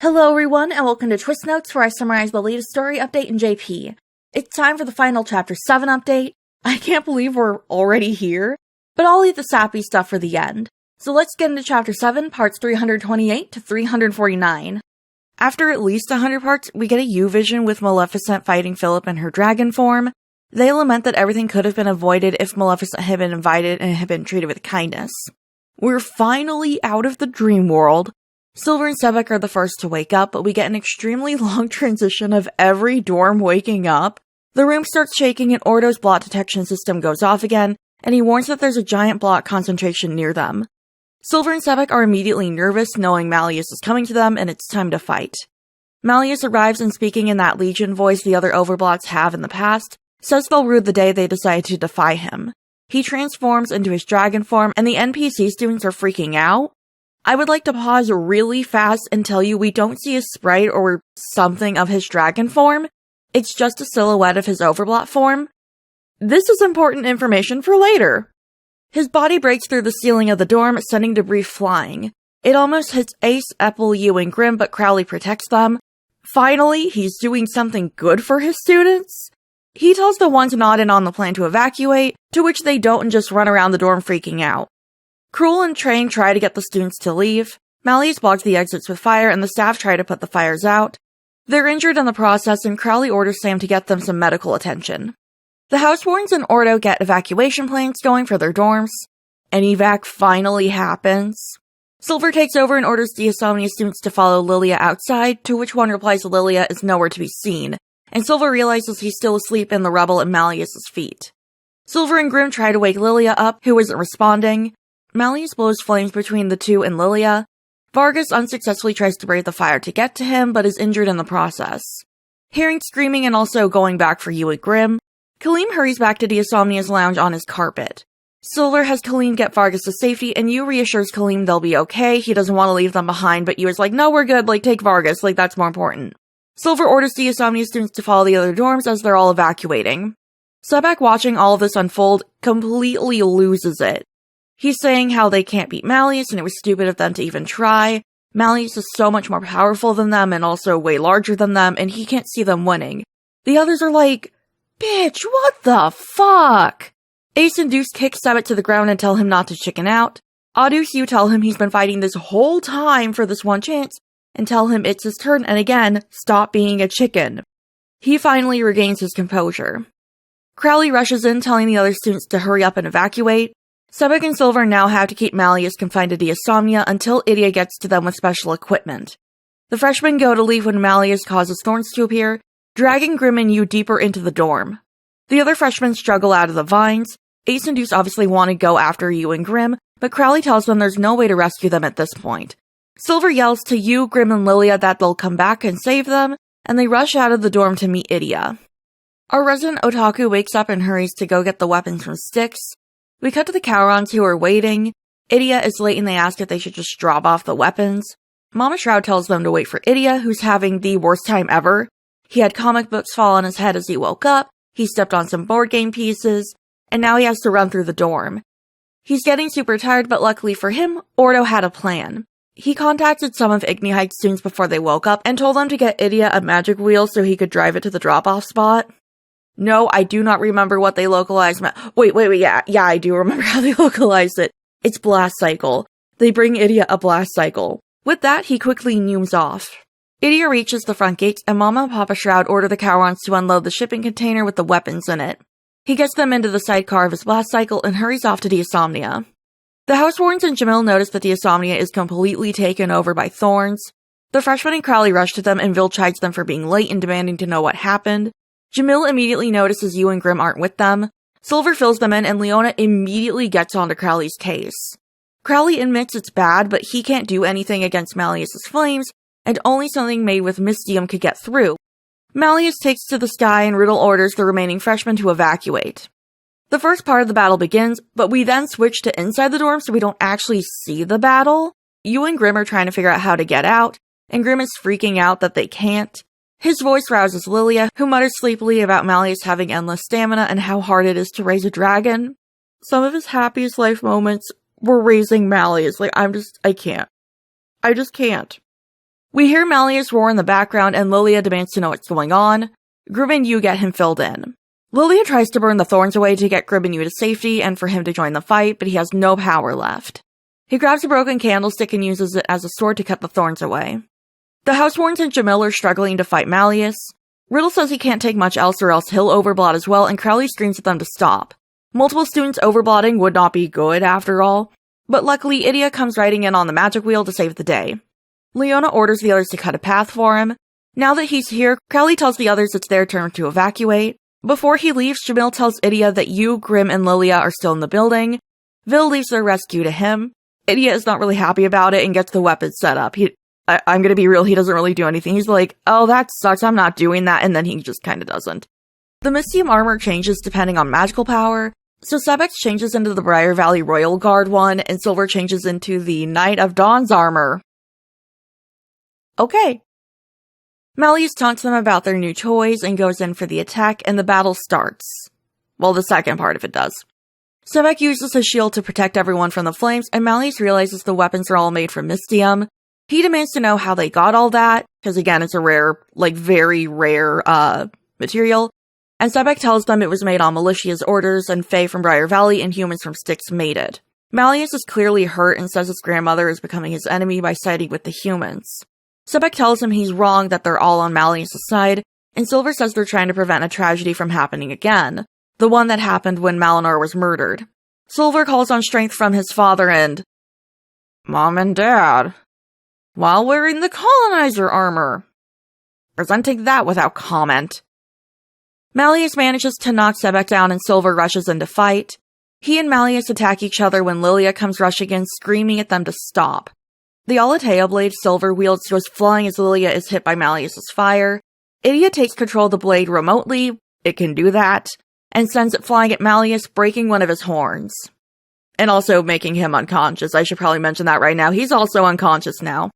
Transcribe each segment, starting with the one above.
Hello everyone, and welcome to TwstNotes, where I summarize the latest story update in JP. It's time for the final Chapter 7 update. I can't believe we're already here, but I'll leave the sappy stuff for the end. So let's get into Chapter 7, parts 328 to 349. After at least 100 parts, we get a U-Vision with Maleficent fighting Philip in her dragon form. They lament that everything could have been avoided if Maleficent had been invited and had been treated with kindness. We're finally out of the dream world. Silver and Sebek are the first to wake up, but we get an extremely long transition of every dorm waking up. The room starts shaking and Ordo's blot detection system goes off again, and he warns that there's a giant blot concentration near them. Silver and Sebek are immediately nervous, knowing Malleus is coming to them, and it's time to fight. Malleus arrives and, speaking in that Legion voice the other Overblots have in the past, says they'll rue the day they decide to defy him. He transforms into his dragon form, and the NPC students are freaking out. I would like to pause really fast and tell you we don't see a sprite or something of his dragon form. It's just a silhouette of his Overblot form. This is important information for later. His body breaks through the ceiling of the dorm, sending debris flying. It almost hits Ace, Epple, Yu, and Grimm, but Crowley protects them. Finally, he's doing something good for his students. He tells the ones not in on the plan to evacuate, to which they don't and just run around the dorm freaking out. Cruel and Train try to get the students to leave. Malleus blocks the exits with fire, and the staff try to put the fires out. They're injured in the process, and Crowley orders Sam to get them some medical attention. The Housewards and Ordo get evacuation plans going for their dorms. An evac finally happens. Silver takes over and orders the Insomnia students to follow Lilia outside, to which one replies Lilia is nowhere to be seen, and Silver realizes he's still asleep in the rubble at Malleus' feet. Silver and Grimm try to wake Lilia up, who isn't responding. Malleus blows flames between the two and Lilia. Vargas unsuccessfully tries to brave the fire to get to him, but is injured in the process. Hearing screaming and also going back for Yu and Grimm, Kaleem hurries back to Insomnia's lounge on his carpet. Silver has Kaleem get Vargas to safety, and Yu reassures Kaleem they'll be okay. He doesn't want to leave them behind, but Yu is like, no, we're good, take Vargas, that's more important. Silver orders the Insomnia students to follow the other dorms as they're all evacuating. Sebek, watching all of this unfold, completely loses it. He's saying how they can't beat Malleus and it was stupid of them to even try. Malleus is so much more powerful than them and also way larger than them, and he can't see them winning. The others are like, bitch, what the fuck? Ace and Deuce kick Sebek to the ground and tell him not to chicken out. Adus Yu tell him he's been fighting this whole time for this one chance, and tell him it's his turn and again, stop being a chicken. He finally regains his composure. Crowley rushes in telling the other students to hurry up and evacuate. Sebek and Silver now have to keep Malleus confined to Insomnia until Idia gets to them with special equipment. The freshmen go to leave when Malleus causes thorns to appear, dragging Grimm and Yu deeper into the dorm. The other freshmen struggle out of the vines. Ace and Deuce obviously want to go after Yu and Grimm, but Crowley tells them there's no way to rescue them at this point. Silver yells to Yu, Grimm, and Lilia that they'll come back and save them, and they rush out of the dorm to meet Idia. Our resident otaku wakes up and hurries to go get the weapons from Styx. We cut to the Cowrons, who are waiting. Idia is late and they ask if they should just drop off the weapons. Mama Shroud tells them to wait for Idia, who's having the worst time ever. He had comic books fall on his head as he woke up, he stepped on some board game pieces, and now he has to run through the dorm. He's getting super tired, but luckily for him, Ordo had a plan. He contacted some of Ignihide students before they woke up and told them to get Idia a magic wheel so he could drive it to the drop-off spot. No, I do not remember what they localized. Wait, yeah, I do remember how they localized it. It's Blast Cycle. They bring Idia a Blast Cycle. With that, he quickly nooms off. Idia reaches the front gates, and Mama and Papa Shroud order the Cowrons to unload the shipping container with the weapons in it. He gets them into the sidecar of his Blast Cycle and hurries off to Insomnia. The Housewards and Jamil notice that Insomnia is completely taken over by thorns. The freshmen and Crowley rush to them, and Vil chides them for being late and demanding to know what happened. Jamil immediately notices Yu and Grimm aren't with them. Silver fills them in, and Leona immediately gets onto Crowley's case. Crowley admits it's bad, but he can't do anything against Malleus' flames, and only something made with mystium could get through. Malleus takes to the sky and Riddle orders the remaining freshmen to evacuate. The first part of the battle begins, but we then switch to inside the dorm so we don't actually see the battle. Yu and Grimm are trying to figure out how to get out, and Grimm is freaking out that they can't. His voice rouses Lilia, who mutters sleepily about Malleus having endless stamina and how hard it is to raise a dragon. Some of his happiest life moments were raising Malleus. I just can't. We hear Malleus roar in the background and Lilia demands to know what's going on. Grib and Yu get him filled in. Lilia tries to burn the thorns away to get Grib and Yu to safety and for him to join the fight, but he has no power left. He grabs a broken candlestick and uses it as a sword to cut the thorns away. The housewarmens and Jamil are struggling to fight Malleus. Riddle says he can't take much else or else he'll overblot as well, and Crowley screams at them to stop. Multiple students overblotting would not be good after all, but luckily Idia comes riding in on the magic wheel to save the day. Leona orders the others to cut a path for him. Now that he's here, Crowley tells the others it's their turn to evacuate. Before he leaves, Jamil tells Idia that Yu, Grim, and Lilia are still in the building. Vil leaves their rescue to him. Idia is not really happy about it and gets the weapons set up. I'm gonna be real, he doesn't really do anything. He's like, oh, that sucks, I'm not doing that, and then he just kinda doesn't. The Mystium armor changes depending on magical power, so Sebex changes into the Briar Valley Royal Guard one, and Silver changes into the Knight of Dawn's armor. Okay. Malleus taunts them about their new toys and goes in for the attack, and the battle starts. Well, the second part of it does. Sebek uses his shield to protect everyone from the flames, and Malleus realizes the weapons are all made from Mystium. He demands to know how they got all that, because again, it's a rare, very rare, material. And Sebek tells them it was made on Militia's orders, and Fae from Briar Valley and humans from Styx made it. Malleus is clearly hurt and says his grandmother is becoming his enemy by siding with the humans. Sebek tells him he's wrong, that they're all on Malleus' side, and Silver says they're trying to prevent a tragedy from happening again, the one that happened when Malinor was murdered. Silver calls on strength from his father and Mom and Dad, while wearing the colonizer armor, presenting that without comment. Malleus manages to knock Sebek down and Silver rushes in to fight. He and Malleus attack each other when Lilia comes rushing in, screaming at them to stop. The Alatea blade Silver wields goes flying as Lilia is hit by Malleus' fire. Idia takes control of the blade remotely, it can do that, and sends it flying at Malleus, breaking one of his horns. And also making him unconscious. I should probably mention that right now. He's also unconscious now.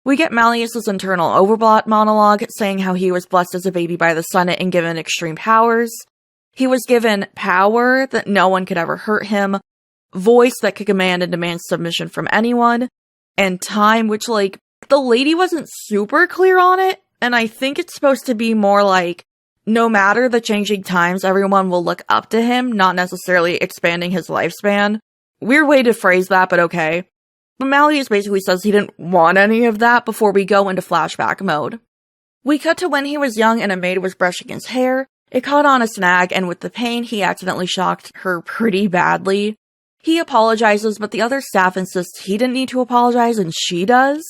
We get Malleus' internal overblot monologue, saying how he was blessed as a baby by the Senate and given extreme powers. He was given power that no one could ever hurt him, voice that could command and demand submission from anyone, and time, which, the lady wasn't super clear on it, and I think it's supposed to be more no matter the changing times, everyone will look up to him, not necessarily expanding his lifespan. Weird way to phrase that, but okay. But Malleus basically says he didn't want any of that before we go into flashback mode. We cut to when he was young and a maid was brushing his hair. It caught on a snag, and with the pain, he accidentally shocked her pretty badly. He apologizes, but the other staff insists he didn't need to apologize, and she does.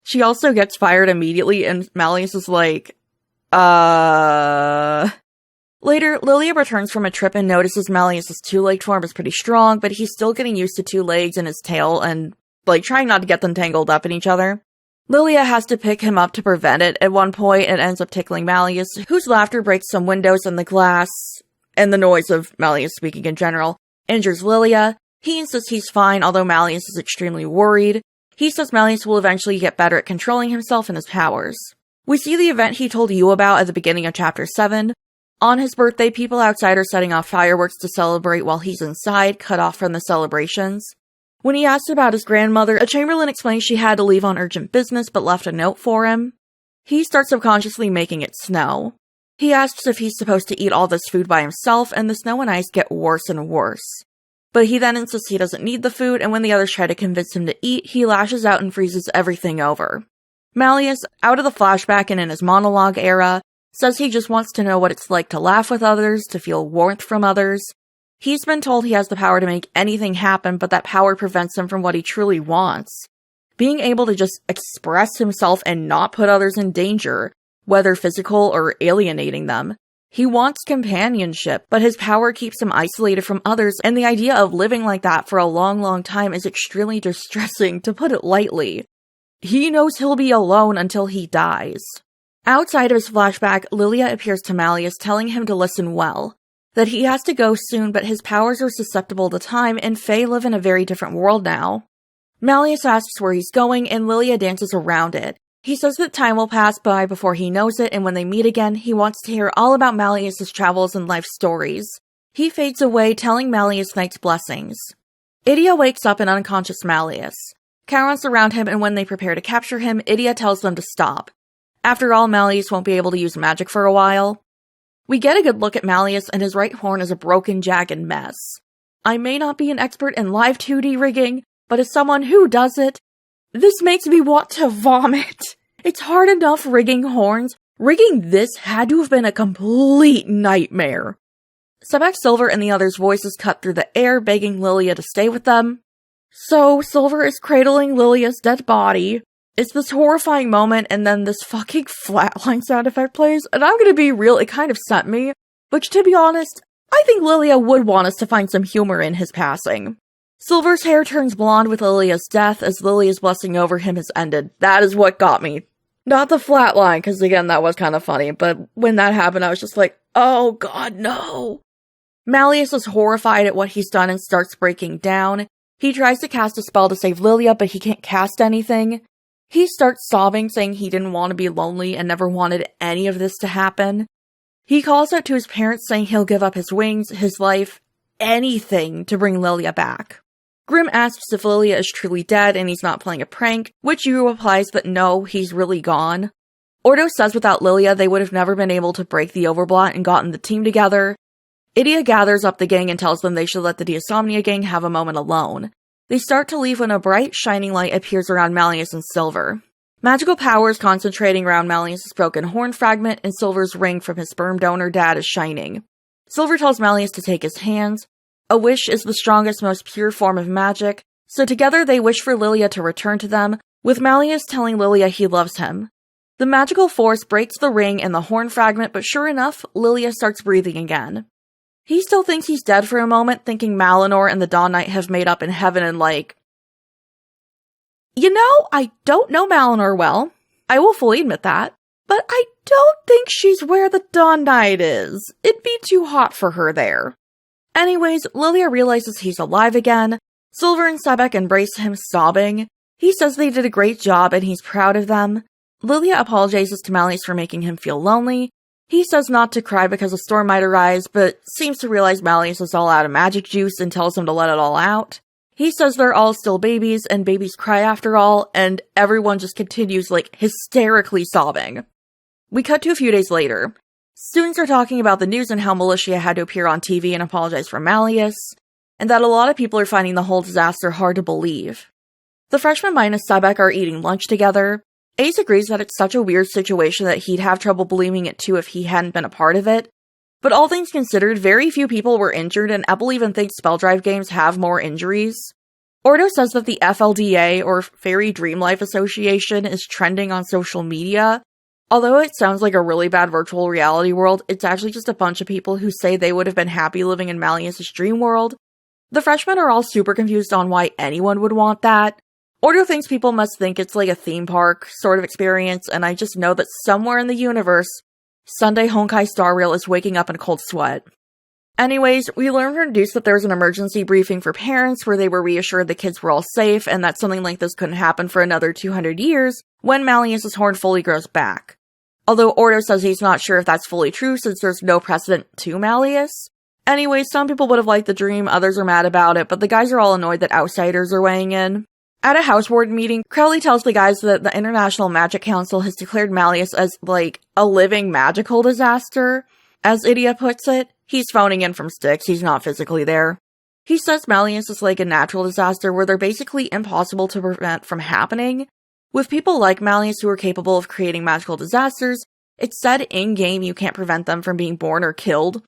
She also gets fired immediately, and Malleus is like, Later, Lilia returns from a trip and notices Malleus' two-legged form is pretty strong, but he's still getting used to two legs and his tail, and trying not to get them tangled up in each other. Lilia has to pick him up to prevent it at one point and ends up tickling Malleus, whose laughter breaks some windows and the glass, and the noise of Malleus speaking in general, injures Lilia. He insists he's fine, although Malleus is extremely worried. He says Malleus will eventually get better at controlling himself and his powers. We see the event he told you about at the beginning of Chapter 7. On his birthday, people outside are setting off fireworks to celebrate while he's inside, cut off from the celebrations. When he asks about his grandmother, a Chamberlain explains she had to leave on urgent business but left a note for him. He starts subconsciously making it snow. He asks if he's supposed to eat all this food by himself, and the snow and ice get worse and worse. But he then insists he doesn't need the food, and when the others try to convince him to eat, he lashes out and freezes everything over. Malleus, out of the flashback and in his monologue era, says he just wants to know what it's like to laugh with others, to feel warmth from others. He's been told he has the power to make anything happen, but that power prevents him from what he truly wants. Being able to just express himself and not put others in danger, whether physical or alienating them. He wants companionship, but his power keeps him isolated from others, and the idea of living like that for a long, long time is extremely distressing, to put it lightly. He knows he'll be alone until he dies. Outside of his flashback, Lilia appears to Malleus, telling him to listen well. That he has to go soon, but his powers are susceptible to time, and Fae live in a very different world now. Malleus asks where he's going, and Lilia dances around it. He says that time will pass by before he knows it, and when they meet again, he wants to hear all about Malleus' travels and life stories. He fades away, telling Malleus Knight's blessings. Idia wakes up an unconscious Malleus. Charon surround him, and when they prepare to capture him, Idia tells them to stop. After all, Malleus won't be able to use magic for a while. We get a good look at Malleus, and his right horn is a broken, jagged mess. I may not be an expert in live 2D rigging, but as someone who does it, this makes me want to vomit. It's hard enough rigging horns. Rigging this had to have been a complete nightmare. Sebek, Silver, and the others' voices cut through the air, begging Lilia to stay with them. So, Silver is cradling Lilia's dead body. It's this horrifying moment, and then this fucking flatline sound effect plays, and I'm gonna be real, it kind of sent me. Which, to be honest, I think Lilia would want us to find some humor in his passing. Silver's hair turns blonde with Lilia's death as Lilia's blessing over him has ended. That is what got me. Not the flatline, because again, that was kind of funny, but when that happened, I was just like, oh god, no! Malleus is horrified at what he's done and starts breaking down. He tries to cast a spell to save Lilia, but he can't cast anything. He starts sobbing, saying he didn't want to be lonely and never wanted any of this to happen. He calls out to his parents, saying he'll give up his wings, his life, anything to bring Lilia back. Grimm asks if Lilia is truly dead and he's not playing a prank, which Yu replies that no, he's really gone. Ordo says without Lilia, they would have never been able to break the Overblot and gotten the team together. Idia gathers up the gang and tells them they should let the Diasomnia gang have a moment alone. They start to leave when a bright, shining light appears around Malleus and Silver. Magical powers concentrating around Malleus' broken horn fragment, and Silver's ring from his sperm donor dad is shining. Silver tells Malleus to take his hands. A wish is the strongest, most pure form of magic, so together they wish for Lilia to return to them, with Malleus telling Lilia he loves him. The magical force breaks the ring and the horn fragment, but sure enough, Lilia starts breathing again. He still thinks he's dead for a moment, thinking Malinor and the Dawn Knight have made up in heaven and like, you know, I don't know Malinor well. I will fully admit that. But I don't think she's where the Dawn Knight is. It'd be too hot for her there. Anyways, Lilia realizes he's alive again. Silver and Sebek embrace him, sobbing. He says they did a great job and he's proud of them. Lilia apologizes to Malleus for making him feel lonely. He says not to cry because a storm might arise, but seems to realize Malleus is all out of magic juice and tells him to let it all out. He says they're all still babies, and babies cry after all, and everyone just continues, like, hysterically sobbing. We cut to a few days later. Students are talking about the news and how Militia had to appear on TV and apologize for Malleus, and that a lot of people are finding the whole disaster hard to believe. The freshmen minus Sebek are eating lunch together. Ace agrees that it's such a weird situation that he'd have trouble believing it too if he hadn't been a part of it. But all things considered, very few people were injured, and Apple even thinks Spell Drive games have more injuries. Ordo says that the FLDA, or Fairy Dream Life Association, is trending on social media. Although it sounds like a really bad virtual reality world, it's actually just a bunch of people who say they would have been happy living in Malleus' dream world. The freshmen are all super confused on why anyone would want that. Ordo thinks people must think it's like a theme park sort of experience, and I just know that somewhere in the universe, Sunday Honkai Star Rail is waking up in a cold sweat. Anyways, we learned from Deuce that there was an emergency briefing for parents where they were reassured the kids were all safe and that something like this couldn't happen for another 200 years when Malleus' horn fully grows back. Although Ordo says he's not sure if that's fully true since there's no precedent to Malleus. Anyways, some people would have liked the dream, others are mad about it, but the guys are all annoyed that outsiders are weighing in. At a house ward meeting, Crowley tells the guys that the International Magic Council has declared Malleus as, like, a living magical disaster. As Idia puts it, he's phoning in from Styx, he's not physically there. He says Malleus is like a natural disaster where they're basically impossible to prevent from happening. With people like Malleus who are capable of creating magical disasters, it's said in-game you can't prevent them from being born or killed.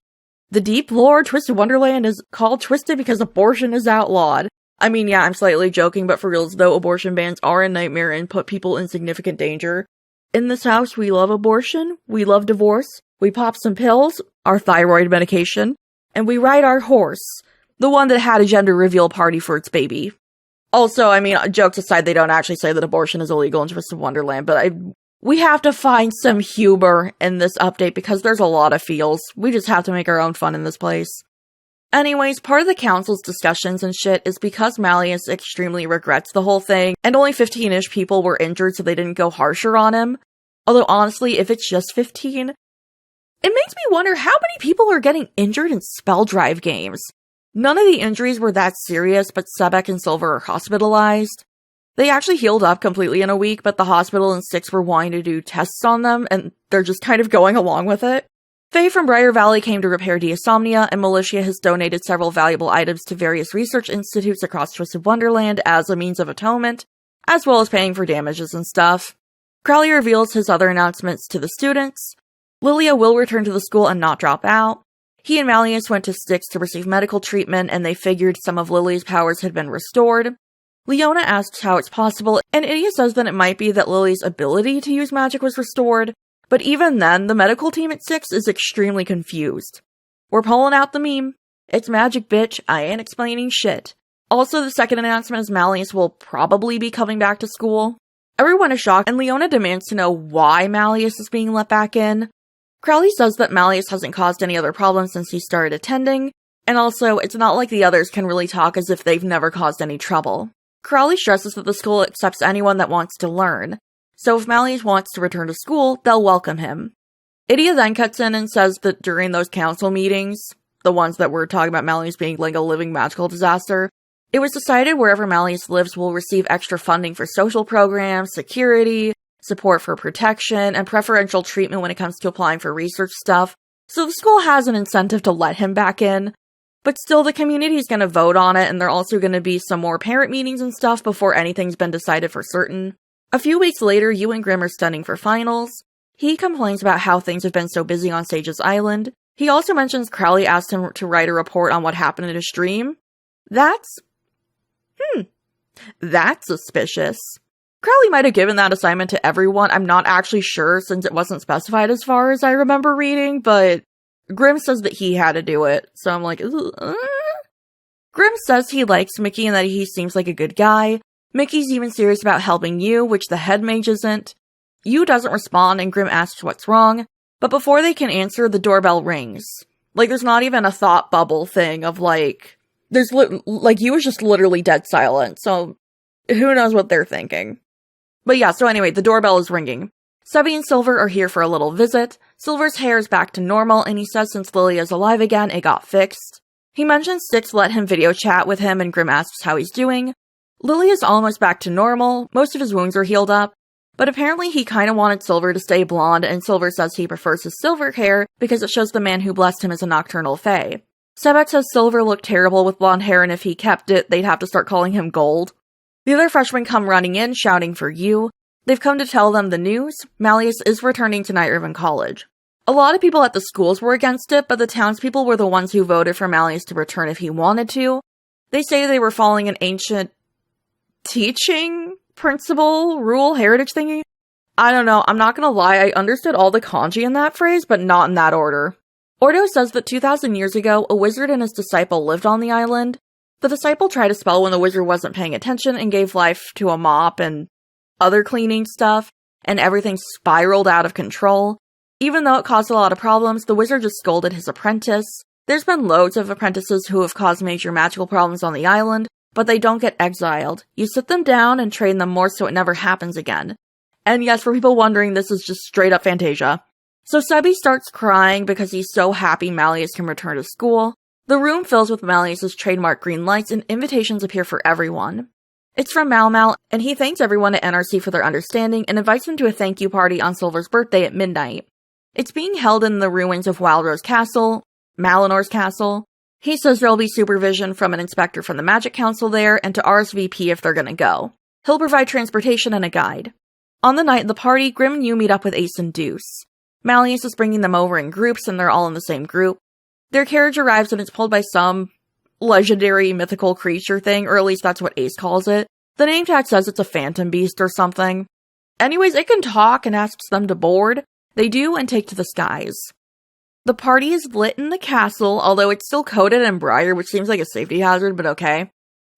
The deep lore Twisted Wonderland is called Twisted because abortion is outlawed. I mean, yeah, I'm slightly joking, but for reals though, abortion bans are a nightmare and put people in significant danger. In this house, we love abortion, we love divorce, we pop some pills, our thyroid medication, and we ride our horse, the one that had a gender reveal party for its baby. Also, I mean, jokes aside, they don't actually say that abortion is illegal in Twisted Wonderland, but we have to find some humor in this update because there's a lot of feels. We just have to make our own fun in this place. Anyways, part of the council's discussions and shit is because Malleus extremely regrets the whole thing, and only 15-ish people were injured so they didn't go harsher on him. Although honestly, if it's just 15, it makes me wonder how many people are getting injured in Spell Drive games. None of the injuries were that serious, but Sebek and Silver are hospitalized. They actually healed up completely in a week, but the hospital and Six were wanting to do tests on them, and they're just kind of going along with it. Faye from Briar Valley came to repair Deisomnia, and Militia has donated several valuable items to various research institutes across Twisted Wonderland as a means of atonement, as well as paying for damages and stuff. Crowley reveals his other announcements to the students. Lilia will return to the school and not drop out. He and Malleus went to Styx to receive medical treatment, and they figured some of Lily's powers had been restored. Leona asks how it's possible, and Idia says that it might be that Lily's ability to use magic was restored, but even then, the medical team at Styx is extremely confused. We're pulling out the meme. It's magic, bitch. I ain't explaining shit. Also, the second announcement is Malleus will probably be coming back to school. Everyone is shocked, and Leona demands to know why Malleus is being let back in. Crowley says that Malleus hasn't caused any other problems since he started attending, and also, it's not like the others can really talk as if they've never caused any trouble. Crowley stresses that the school accepts anyone that wants to learn, so if Malleus wants to return to school, they'll welcome him. Idia then cuts in and says that during those council meetings, the ones that were talking about Malleus being like a living magical disaster, it was decided wherever Malleus lives will receive extra funding for social programs, security, support for protection, and preferential treatment when it comes to applying for research stuff, so the school has an incentive to let him back in. But still, the community is going to vote on it, and there are also going to be some more parent meetings and stuff before anything's been decided for certain. A few weeks later, you and Grimm are studying for finals. He complains about how things have been so busy on Sage's Island. He also mentions Crowley asked him to write a report on what happened in his dream. That's suspicious. Crowley might have given that assignment to everyone. I'm not actually sure since it wasn't specified as far as I remember reading, but Grimm says that he had to do it, so I'm like, Grimm says he likes Mickey and that he seems like a good guy. Mickey's even serious about helping you, which the head mage isn't. Yu doesn't respond and Grimm asks what's wrong, but before they can answer, the doorbell rings. Like, there's not even a thought bubble thing of like, Yu is just literally dead silent, so who knows what they're thinking. But yeah, so anyway, the doorbell is ringing. Sebby and Silver are here for a little visit. Silver's hair is back to normal, and he says since Lilia is alive again, it got fixed. He mentions Styx let him video chat with him, and Grimm asks how he's doing. Lilia's almost back to normal, most of his wounds are healed up, but apparently he kinda wanted Silver to stay blonde, and Silver says he prefers his silver hair because it shows the man who blessed him as a nocturnal fae. Sebek says Silver looked terrible with blonde hair, and if he kept it, they'd have to start calling him Gold. The other freshmen come running in, shouting for Yu. They've come to tell them the news. Malleus is returning to Night Riven College. A lot of people at the schools were against it, but the townspeople were the ones who voted for Malleus to return if he wanted to. They say they were following an ancient teaching, principle, rule, heritage thingy. I don't know, I'm not gonna lie, I understood all the kanji in that phrase, but not in that order. Ordo says that 2,000 years ago, a wizard and his disciple lived on the island. The disciple tried a spell when the wizard wasn't paying attention and gave life to a mop and other cleaning stuff, and everything spiraled out of control. Even though it caused a lot of problems, the wizard just scolded his apprentice. There's been loads of apprentices who have caused major magical problems on the island, but they don't get exiled. You sit them down and train them more so it never happens again. And yes, for people wondering, this is just straight up Fantasia. So Sebby starts crying because he's so happy Malleus can return to school. The room fills with Malleus's trademark green lights and invitations appear for everyone. It's from Mal, and he thanks everyone at NRC for their understanding and invites them to a thank you party on Silver's birthday at midnight. It's being held in the ruins of Wildrose Castle, Malinor's castle. He says there'll be supervision from an inspector from the Magic Council there and to RSVP if they're gonna go. He'll provide transportation and a guide. On the night of the party, Grimm and Yu meet up with Ace and Deuce. Malleus is bringing them over in groups and they're all in the same group. Their carriage arrives and it's pulled by some legendary mythical creature thing, or at least that's what Ace calls it. The name tag says it's a phantom beast or something. Anyways, it can talk and asks them to board. They do and take to the skies. The party is lit in the castle, although it's still coated in briar, which seems like a safety hazard, but okay.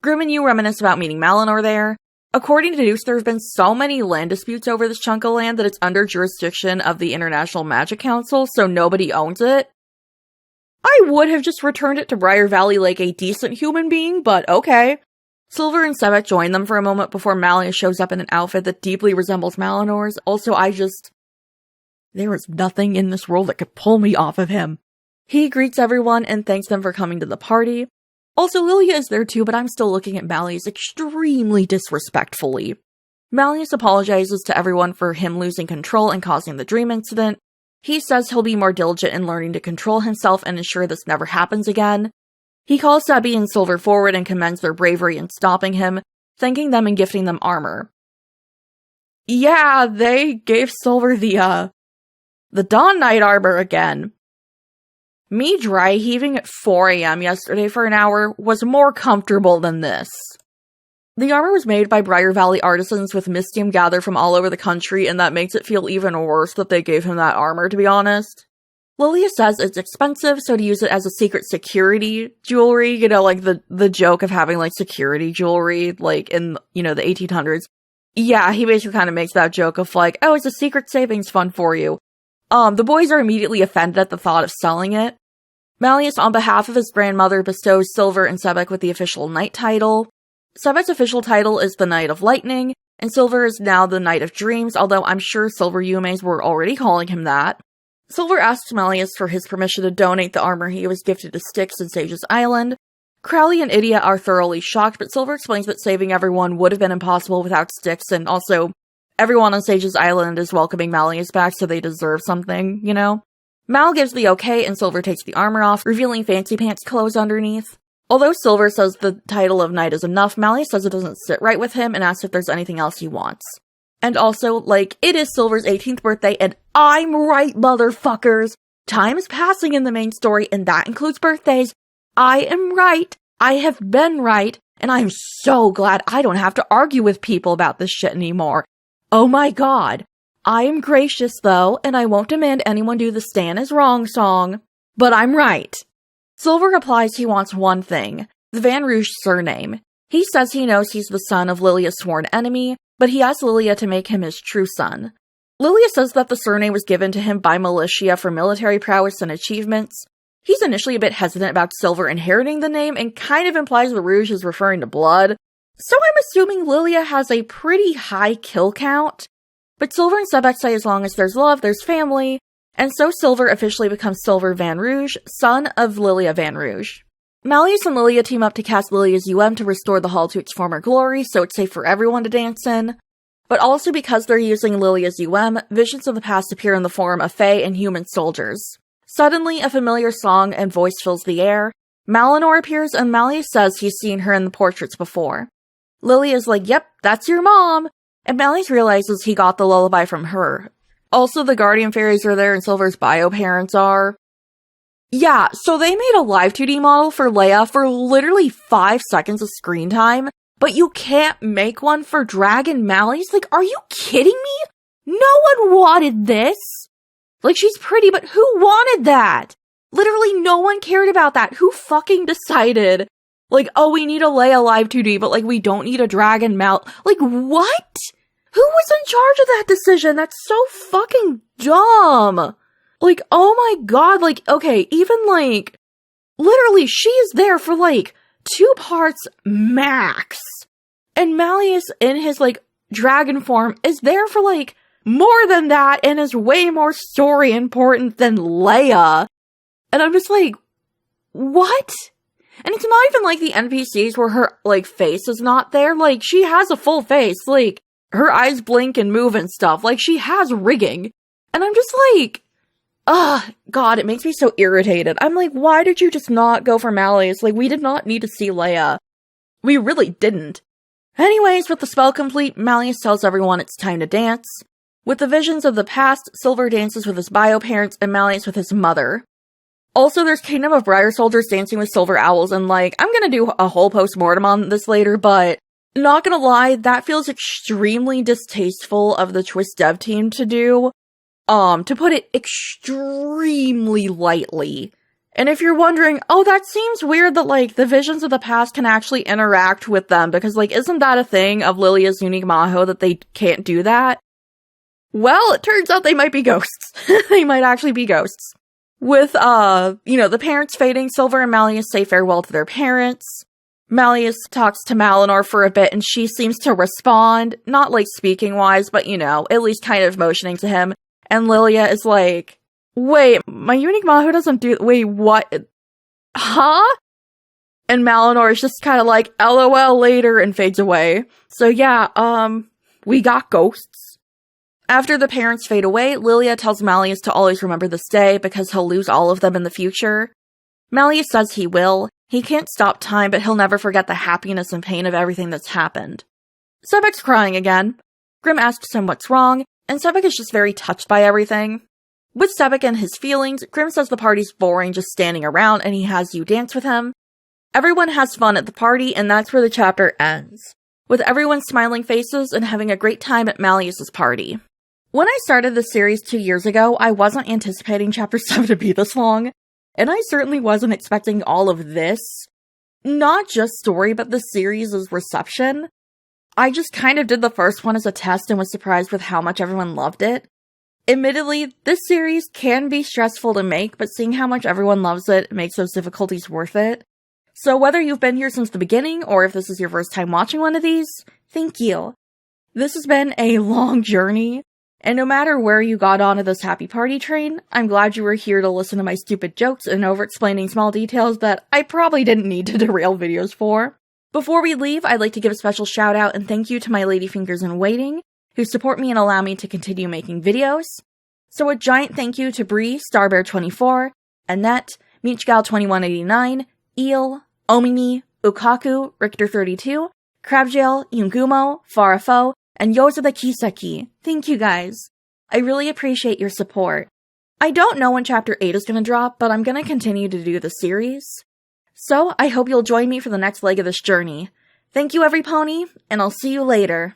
Grimm and Yu reminisce about meeting Malinor there. According to Deuce, there have been so many land disputes over this chunk of land that it's under jurisdiction of the International Magic Council, so nobody owns it. I would have just returned it to Briar Valley like a decent human being, but okay. Silver and Sebek join them for a moment before Malleus shows up in an outfit that deeply resembles Malinor's. Also, there is nothing in this world that could pull me off of him. He greets everyone and thanks them for coming to the party. Also, Lilia is there too, but I'm still looking at Malleus extremely disrespectfully. Malleus apologizes to everyone for him losing control and causing the dream incident. He says he'll be more diligent in learning to control himself and ensure this never happens again. He calls Sebi and Silver forward and commends their bravery in stopping him, thanking them and gifting them armor. Yeah, they gave Silver the Dawn Knight armor again. Me dry heaving at 4 a.m. yesterday for an hour was more comfortable than this. The armor was made by Briar Valley artisans with mystium gathered from all over the country, and that makes it feel even worse that they gave him that armor, to be honest. Lilia says it's expensive, so to use it as a secret security jewelry, you know, like the joke of having, like, security jewelry, like, in, you know, the 1800s. Yeah, he basically kind of makes that joke of, like, oh, it's a secret savings fund for you. The boys are immediately offended at the thought of selling it. Malleus, on behalf of his grandmother, bestows Silver and Sebek with the official knight title. Sebek's official title is the Knight of Lightning, and Silver is now the Knight of Dreams, although I'm sure Silver Yume's were already calling him that. Silver asks Malleus for his permission to donate the armor he was gifted to Styx in Sage's Island. Crowley and Idia are thoroughly shocked, but Silver explains that saving everyone would have been impossible without Styx, and also, everyone on Sage's Island is welcoming Malleus back, so they deserve something, you know? Mal gives the okay, and Silver takes the armor off, revealing fancy pants clothes underneath. Although Silver says the title of knight is enough, Malleus says it doesn't sit right with him and asks if there's anything else he wants. And also, like, it is Silver's 18th birthday, and I'm right, motherfuckers! Time is passing in the main story, and that includes birthdays. I am right, I have been right, and I am so glad I don't have to argue with people about this shit anymore. Oh my god. I am gracious, though, and I won't demand anyone do the Stan is wrong song. But I'm right. Silver replies he wants one thing, the Van Rouge surname. He says he knows he's the son of Lilia's sworn enemy, but he asks Lilia to make him his true son. Lilia says that the surname was given to him by militia for military prowess and achievements. He's initially a bit hesitant about Silver inheriting the name and kind of implies the Rouge is referring to blood. So I'm assuming Lilia has a pretty high kill count. But Silver and Sebek say as long as there's love, there's family, and so Silver officially becomes Silver Van Rouge, son of Lilia Van Rouge. Malleus and Lilia team up to cast Lilia's to restore the hall to its former glory, so it's safe for everyone to dance in. But also because they're using Lilia's visions of the past appear in the form of Fae and human soldiers. Suddenly, a familiar song and voice fills the air. Malinor appears, and Malleus says he's seen her in the portraits before. Lilia's like, yep, that's your mom! And Malleus realizes he got the lullaby from her. Also, the Guardian Fairies are there and Silver's bio parents are. Yeah, so they made a live 2D model for Leia for literally 5 seconds of screen time, but you can't make one for Dragon Malleus? Like, are you kidding me? No one wanted this! Like, she's pretty, but who wanted that? Literally no one cared about that. Who fucking decided, like, oh, we need a Leia live 2D, but, like, we don't need a Dragon Like, what? Who was in charge of that decision? That's so fucking dumb. Like, oh my god, like, okay, even, like, literally, she is there for, like, 2 parts max. And Malleus, in his, like, dragon form, is there for, like, more than that, and is way more story important than Leia. And I'm just like, what? And it's not even like the NPCs where her, like, face is not there. Like, she has a full face. Like, her eyes blink and move and stuff. Like, she has rigging. And I'm just like, god, it makes me so irritated. I'm like, why did you just not go for Malleus? Like, we did not need to see Leia. We really didn't. Anyways, with the spell complete, Malleus tells everyone it's time to dance. With the visions of the past, Silver dances with his bio parents and Malleus with his mother. Also, there's Kingdom of Briar soldiers dancing with silver owls, and, like, I'm gonna do a whole postmortem on this later, but not gonna lie, that feels extremely distasteful of the Twist dev team to do. To put it extremely lightly. And if you're wondering, oh, that seems weird that, like, the visions of the past can actually interact with them, because, like, isn't that a thing of Lilia's unique Maho that they can't do that? Well, it turns out they might be ghosts. They might actually be ghosts. With, the parents fading, Silver and Malleus say farewell to their parents. Malleus talks to Malinor for a bit, and she seems to respond, not, like, speaking-wise, but, at least kind of motioning to him. And Lilia is like, wait, my unique Maho doesn't do- wait, what? Huh? And Malinor is just kind of like, LOL later, and fades away. So yeah, we got ghosts. After the parents fade away, Lilia tells Malleus to always remember this day because he'll lose all of them in the future. Malleus says he will. He can't stop time, but he'll never forget the happiness and pain of everything that's happened. Sebek's crying again. Grimm asks him what's wrong, and Sebek is just very touched by everything. With Sebek and his feelings, Grimm says the party's boring just standing around and he has you dance with him. Everyone has fun at the party, and that's where the chapter ends, with everyone smiling faces and having a great time at Malleus's party. When I started this series 2 years ago, I wasn't anticipating chapter 7 to be this long, and I certainly wasn't expecting all of this. Not just story, but the series' reception. I just kind of did the first one as a test and was surprised with how much everyone loved it. Admittedly, this series can be stressful to make, but seeing how much everyone loves it makes those difficulties worth it. So whether you've been here since the beginning, or if this is your first time watching one of these, thank you. This has been a long journey, and no matter where you got onto this happy party train, I'm glad you were here to listen to my stupid jokes and over-explaining small details that I probably didn't need to derail videos for. Before we leave, I'd like to give a special shout out and thank you to my ladyfingers in waiting, who support me and allow me to continue making videos. So a giant thank you to Bree, Starbear24, Annette, Meechgal2189, Eel, Omimi, Ukaku, Richter32, Crabjail, Yungumo, Farafo, and Yoza the Kiseki. Thank you guys. I really appreciate your support. I don't know when chapter 8 is going to drop, but I'm going to continue to do the series. So I hope you'll join me for the next leg of this journey. Thank you, every pony, and I'll see you later.